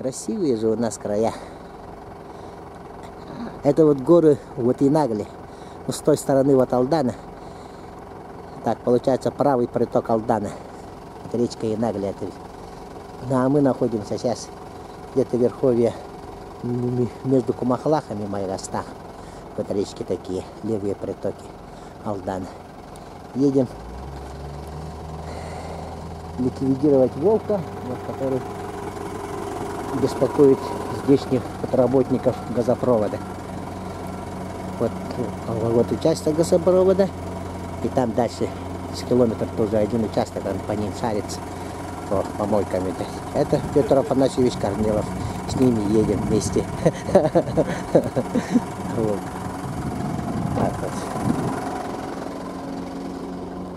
Красивые же у нас края. Это вот горы вот Инагли. Ну, с той стороны вот Алдана. Так, получается правый приток Алдана. Это речка Инагли. Это... Ну, а мы находимся сейчас где-то в верховье между Кумахлахом и Майрастах. Вот речки такие, левые притоки Алдана. Едем ликвидировать волка, вот, который беспокоит здешних работников газопровода. Вот участок газопровода, и там дальше с километр тоже один участок, он по ним шарится, по помойкам. Это Петр Афанасьевич Корнилов, с ними едем вместе.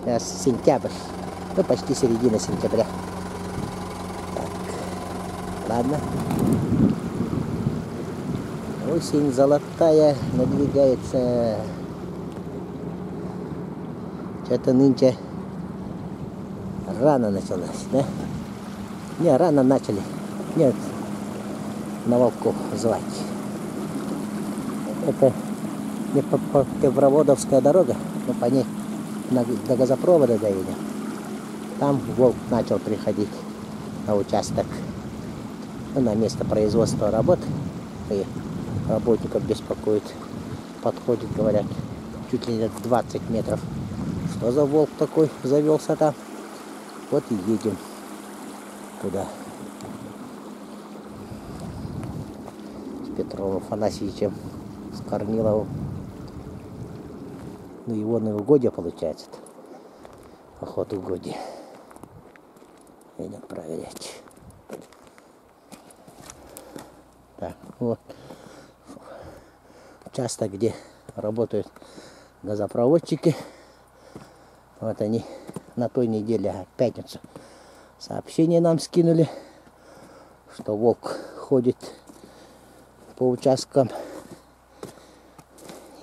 Сейчас сентябрь, ну почти середина сентября. Ладно. Осень золотая надвигается. Что-то нынче рано началось, да? Не, рано начали. Нет, на волков звать. Это не Певроводовская дорога, но по ней до газопровода доедем. Там волк начал приходить на участок. На место производства работ, и работников беспокоит, подходит, говорят, чуть ли не 20 метров. Что за волк такой завелся там? Вот и едем туда. С Петром Афанасьевичем, с Корниловым. Ну, его на угодье получается. Охоту угодье. Едем проверять. Так, вот участок, где работают газопроводчики. Вот они на той неделе, в пятницу, сообщение нам скинули, что волк ходит по участкам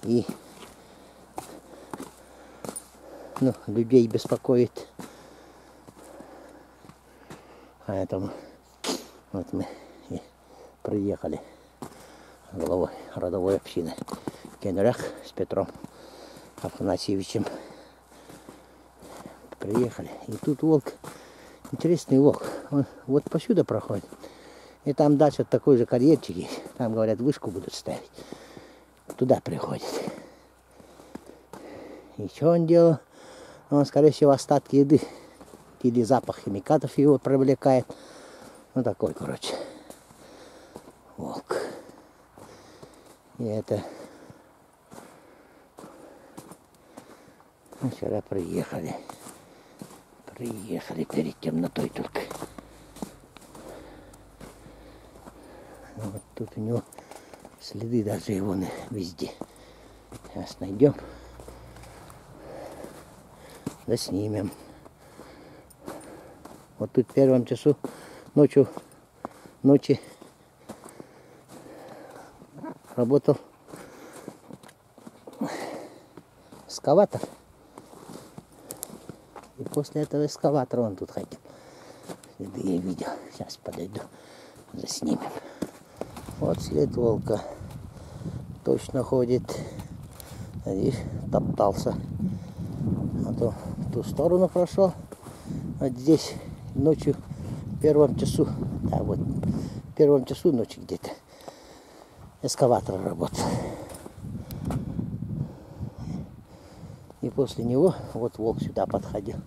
и людей беспокоит. Поэтому вот мы приехали главой родовой общины Кенрях с Петром Афанасьевичем. Приехали. И тут волк, интересный волк. Он вот посюда проходит. И там дальше такой же карьерчик есть. Там, говорят, вышку будут ставить. Туда приходит. И что он делал? Он, скорее всего, остатки еды или запах химикатов его привлекает. Ну, такой, короче, волк. И это вчера приехали перед темнотой только. Вот тут у него следы даже его везде. Сейчас найдем, да снимем. Вот тут в первом часу ночи работал экскаватор. И после этого экскаватора он тут ходил. Следы я видел. Сейчас подойду, заснимем. Вот след волка. Точно ходит. Здесь топтался. А то в ту сторону прошел. Вот здесь ночью в первом часу. Да, вот в первом часу ночи где-то экскаватор работал. И после него вот волк сюда подходил.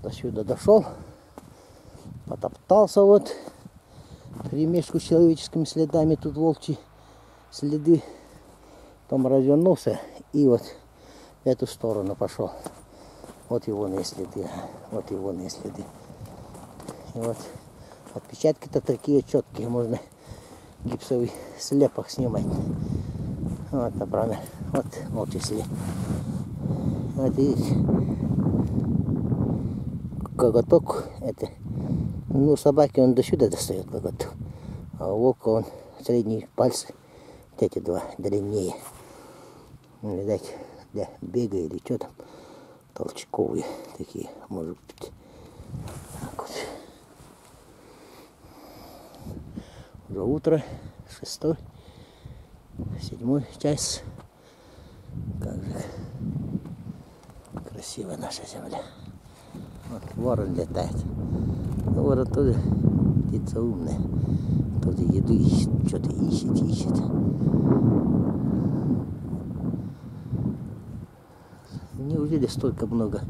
До сюда дошел. Потоптался вот. Перемешку с человеческими следами. Тут волчьи следы. Потом развернулся и вот в эту сторону пошел. Вот его следы. Вот его следы. И вот отпечатки-то такие четкие. Можно гипсовый слепок снимать. Вот, например. Вот волчий след. Вот видите, коготок это, ну, собаки он до сюда достает коготок, а у волка он средние пальцы, вот эти два длиннее, ну, видать, для бега или что там, толчковые такие, может быть. Так вот. Уже утро, 6-й, 7-й час. Как же красивая наша земля. Вот ворон летает. Но ворон тоже птица умная. Тоже еду ищет, что-то ищет. Неужели столько много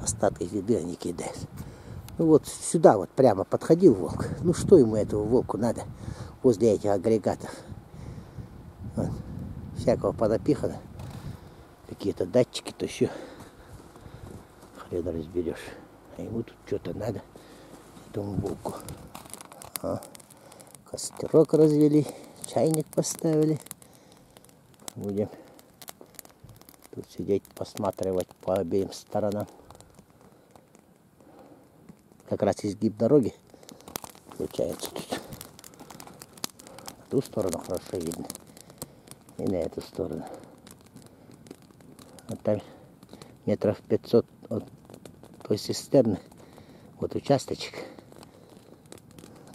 остатков еды они кидают? Ну вот сюда вот прямо подходил волк. Ну что ему этого волку надо возле этих агрегатов? Вот. Всякого понапихано. Какие-то датчики, то еще хрен разберешь. А ему тут что-то надо, этому волку. Костерок развели, чайник поставили. Будем тут сидеть, посматривать по обеим сторонам. Как раз изгиб дороги получается тут. В ту сторону хорошо видно. И на эту сторону. Вот там метров 500 от той цистерны. Вот участочек.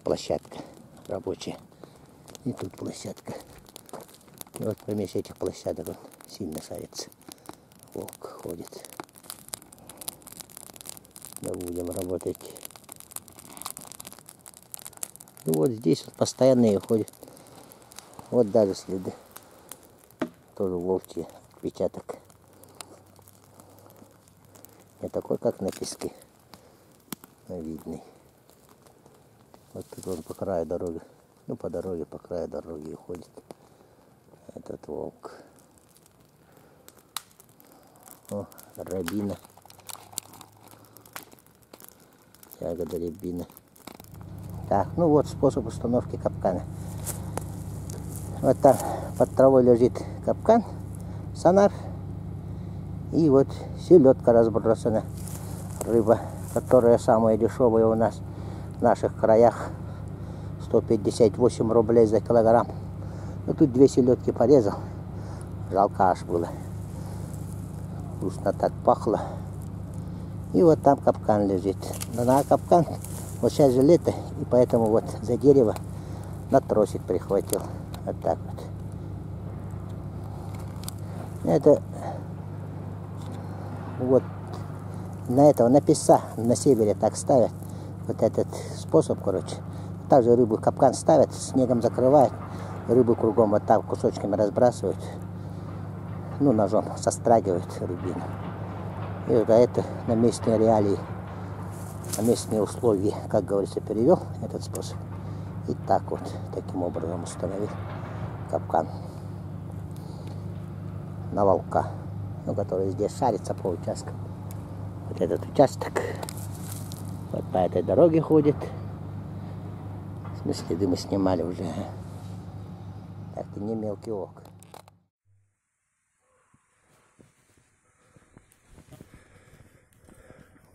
Площадка рабочая. И тут площадка. И вот помесь этих площадок он сильно шарится. Волк ходит. Мы будем работать. И вот здесь вот постоянные ходят. Вот даже следы. Тоже волчьи отпечаток. Не такой, как на песке. Но видный. Вот тут он по краю дороги. Ну, по дороге, по краю дороги ходит. Этот волк. О, рябина. Ягода рябина. Так, ну вот способ установки капкана. Вот там под травой лежит капкан, сонар. И вот селедка разбросана. Рыба, которая самая дешевая у нас в наших краях. 158 рублей за килограмм. Ну тут 2 селедки порезал. Жалко аж было. Вкусно так пахло. И вот там капкан лежит. Но на капкан, вот сейчас же лето, и поэтому вот за дерево на тросик прихватил. Вот так вот. Это вот на этого, на песа на севере так ставят. Вот этот способ, короче. Также рыбу капкан ставят, снегом закрывают. Рыбу кругом вот так кусочками разбрасывают. Ну, ножом сострагивают рыбину. И вот это на местные реалии, на местные условия, как говорится, перевел этот способ. И так вот, таким образом установил капкан на волка, ну, который здесь шарится по участкам. Вот этот участок вот по этой дороге ходит. Следы мы снимали уже. Так-то не мелкий волк.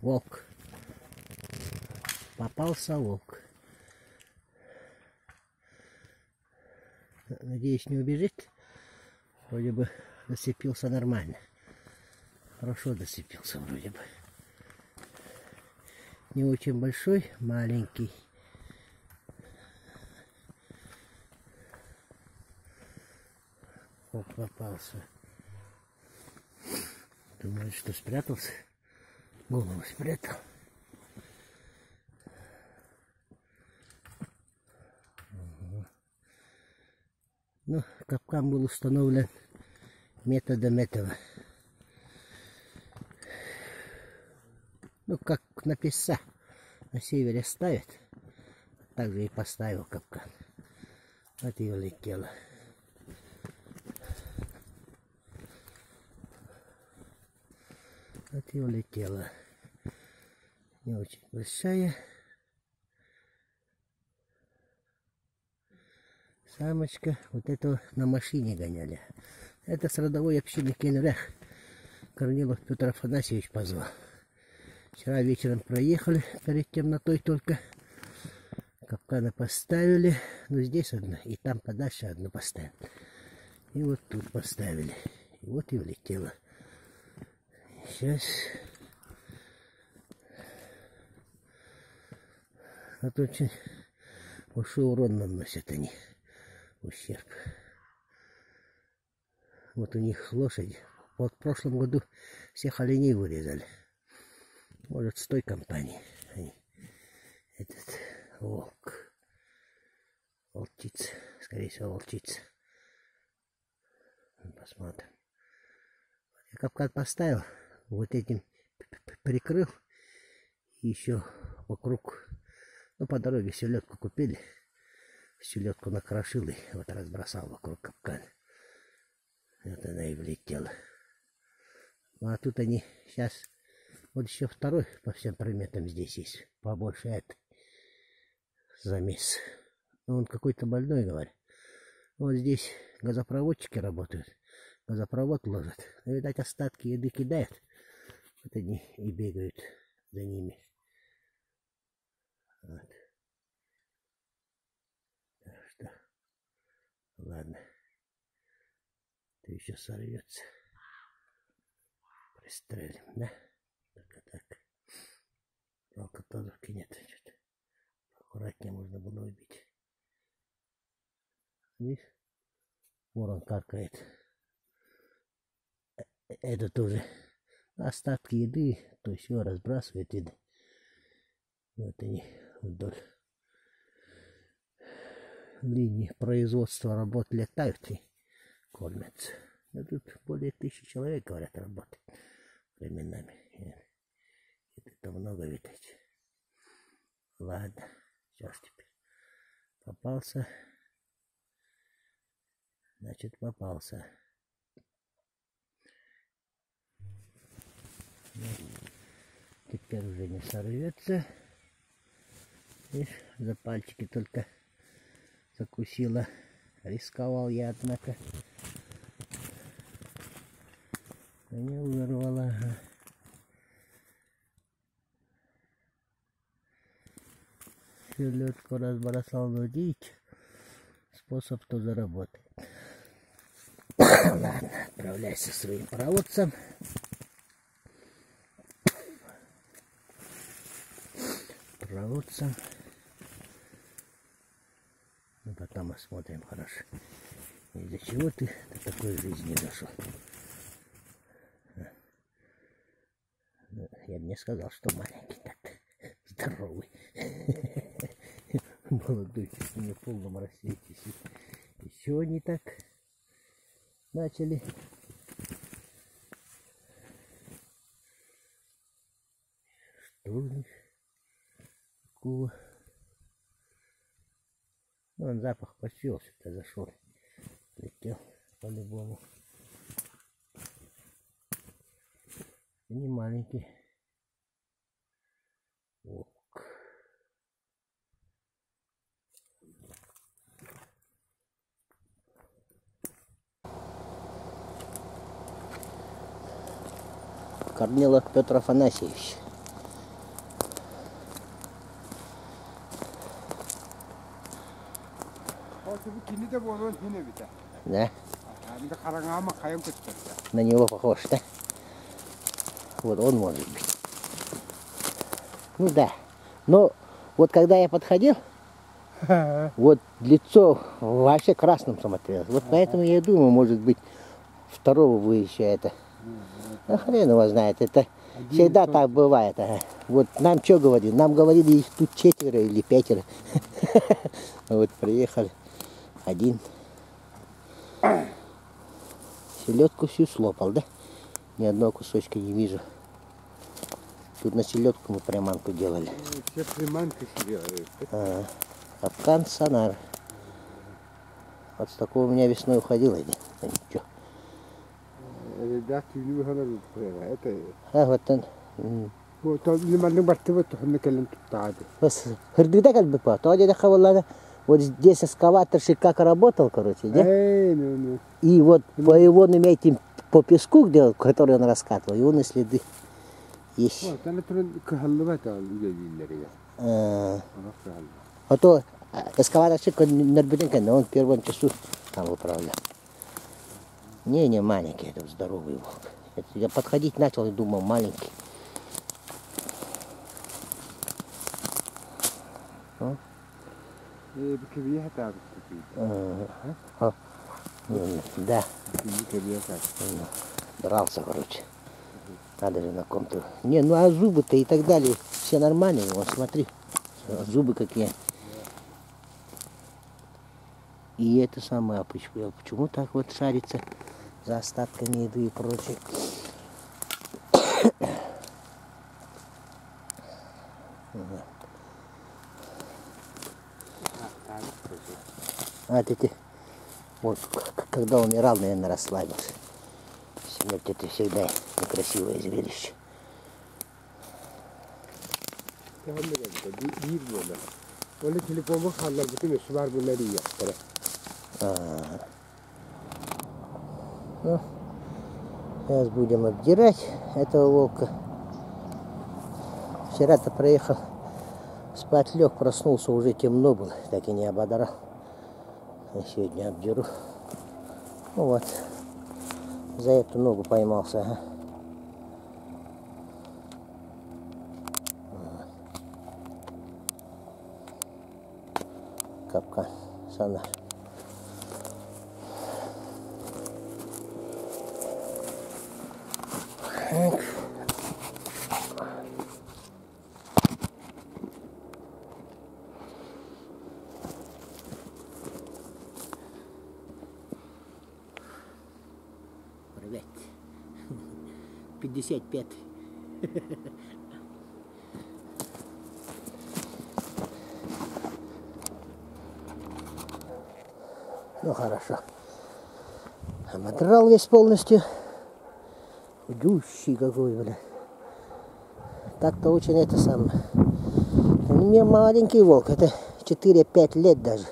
Волк. Попался волк. Надеюсь, не убежит. Вроде бы зацепился нормально. Хорошо зацепился вроде бы. Не очень большой, маленький. Волк попался. Думаю, что спрятался. Голову спрятал. Ну, капкан был установлен методом этого. Ну, как на песа на севере ставят, так же и поставил капкан. Вот и улетела. Вот и улетела. Не очень большая. Самочка. Вот это на машине гоняли. Это с родовой общины Кенрех. Корнилов Петр Афанасьевич позвал. Вчера вечером проехали, перед темнотой только. Капканы поставили. Ну здесь одна, и там подальше одну поставили. И вот тут поставили. И вот и влетела. Сейчас. Вот очень большой урон наносят они, ущерб. Вот у них лошади. Вот в прошлом году всех оленей вырезали. Может, с той компании. Этот волк. Волчица. Скорее всего, волчица. Посмотрим. Я капкан поставил. Вот этим прикрыл. И еще вокруг. Ну, по дороге селедку купили. Селедку накрошил и вот разбросал вокруг капкана. Вот она и влетела. Ну, а тут они сейчас... Вот еще второй по всем приметам здесь есть. Побольше этой. Замес. Ну, он какой-то больной, говорят. Вот здесь газопроводчики работают. Газопровод ложат. Ну, видать, остатки еды кидают. Вот они и бегают за ними. Вот. Так что, ладно. Это еще сорвется. Пристрелим, да? Только так. Жалко, тоже нет. Что-то аккуратнее можно было убить. Видишь? Ворон каркает. Это тоже остатки еды, то есть его разбрасывает еды. Вот они вдоль линии производства работ летают и кормятся. Но тут более 1000 человек, говорят, работает временами. Это много, видать. Ладно, сейчас теперь попался. Значит, попался. Теперь уже не сорвется. Видишь, за пальчики только закусила. Рисковал я, однако. Не вырвала. Селедку разбросал, нудить. Способ тоже работает. Ладно, отправляйся своим проводцам. Ну, потом осмотрим хорошо. Из-за чего ты до такой жизни дошел? Я бы не сказал, что маленький, так здоровый. Молодой, не в полном рассвете. Еще не так начали. Что же такого? Ну, он запах почуял, сюда зашел. Летел по-любому. Не маленький. Волк. Корнилов Петр Афанасьевич. Да? На него похож, да? Вот он может быть. Ну да. Но вот когда я подходил, вот лицо вообще красным смотрелось. Вот поэтому я и думаю, может быть, второго вы еще это. А хрен его знает, это всегда так бывает. Ага. Вот нам что говорили? Нам говорили, их тут 4 или 5. Вот приехали. Один. Селедку всю слопал, да? Ни одного кусочка не вижу. Тут на селедку мы приманку делали. Все приманки делали. Капкан сонар. Вот с такого у меня весной уходило. Да ничего. Вот он. Хырдыгда как бы по. То один хавалада. Вот здесь эскаваторщик как работал, короче, да? И вот по его этим по песку, где, который он раскатывал, его на следы есть. А то эскаваторщик он в первом часу там управлял. Не маленький, это здоровый волк. Это я подходить начал и думал, маленький. بكبيها تعرف Да. بكبيها تعرف. Дрался, короче. Надо же на ком-то. Не, ну а зубы-то и так далее, все нормальные. Вот смотри, зубы какие. И это самое, почему так вот шарится за остатками еды и прочее. А эти, вот, когда умирал, наверное, расслабился. Смерть — это всегда некрасивое зрелище. Ну, сейчас будем обдирать этого волка. Вчера-то проехал, спать лег, проснулся, уже темно было, так и не ободрал. А сегодня обдеру. Ну вот, за эту ногу поймался, ага. Капкан, сонар. Привет. 55. Ну хорошо. Ободрал весь полностью. Худющий какой, бля. Так-то очень это самое. У меня маленький волк. Это 4-5 лет даже.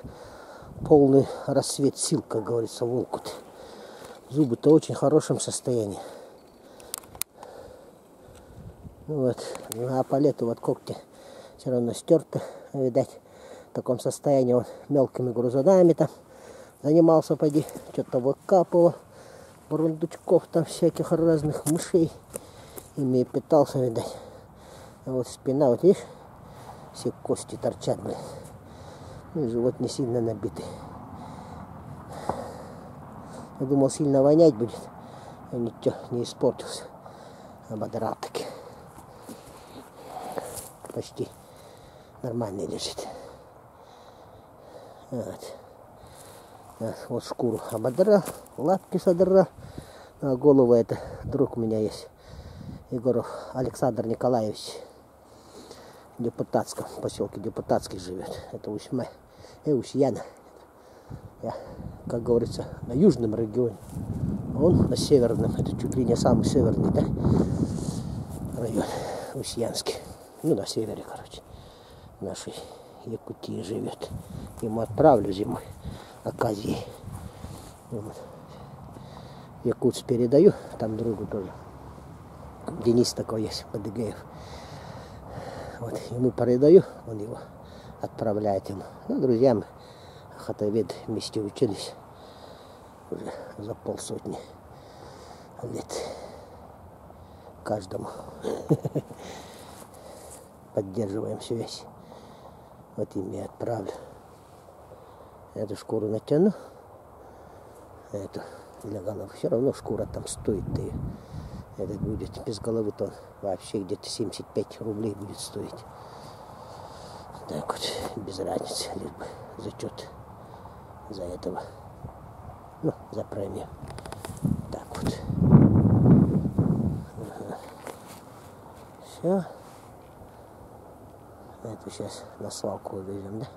Полный расцвет сил, как говорится, волку-то. Зубы-то в очень хорошем состоянии. Ну вот. А по лету вот когти все равно стерты. Видать, в таком состоянии он мелкими грузунами там занимался, поди. Что-то выкапывал. Бурундучков там всяких разных мышей. Ими и питался, видать. А вот спина, вот видишь, все кости торчат, блин. Ну и живот не сильно набитый. Я думал, сильно вонять будет. А ничего, не испортился. Ободрал таки. Почти нормально лежит. Вот. Вот шкуру ободрал, лапки содрал. А голову это друг у меня есть. Егоров Александр Николаевич. В Депутатском, в поселке Депутатский живет. Это Ущьяна. Я, как говорится, на южном регионе. А он на северном. Это чуть ли не самый северный, да? Район Ущьянский. Ну, на севере, короче. Нашей Якутии живет. Ему отправлю зимой оказии. Вот. Якутск передаю. Там другу тоже. Денис такой есть, Падыгеев. Вот, ему передаю, он его отправляет ему. Ну, друзьям хатовед вместе учились уже за 500 лет. Каждому поддерживаем связь. Вот им я отправлю. Эту шкуру натяну. Эту для головы. Все равно шкура там стоит. Это будет без головы, то вообще где-то 75 рублей будет стоить. Так вот, без разницы, лишь бы зачет за этого. Ну, за премию. Так вот. Ага. Все. Это сейчас на свалку увезем, да?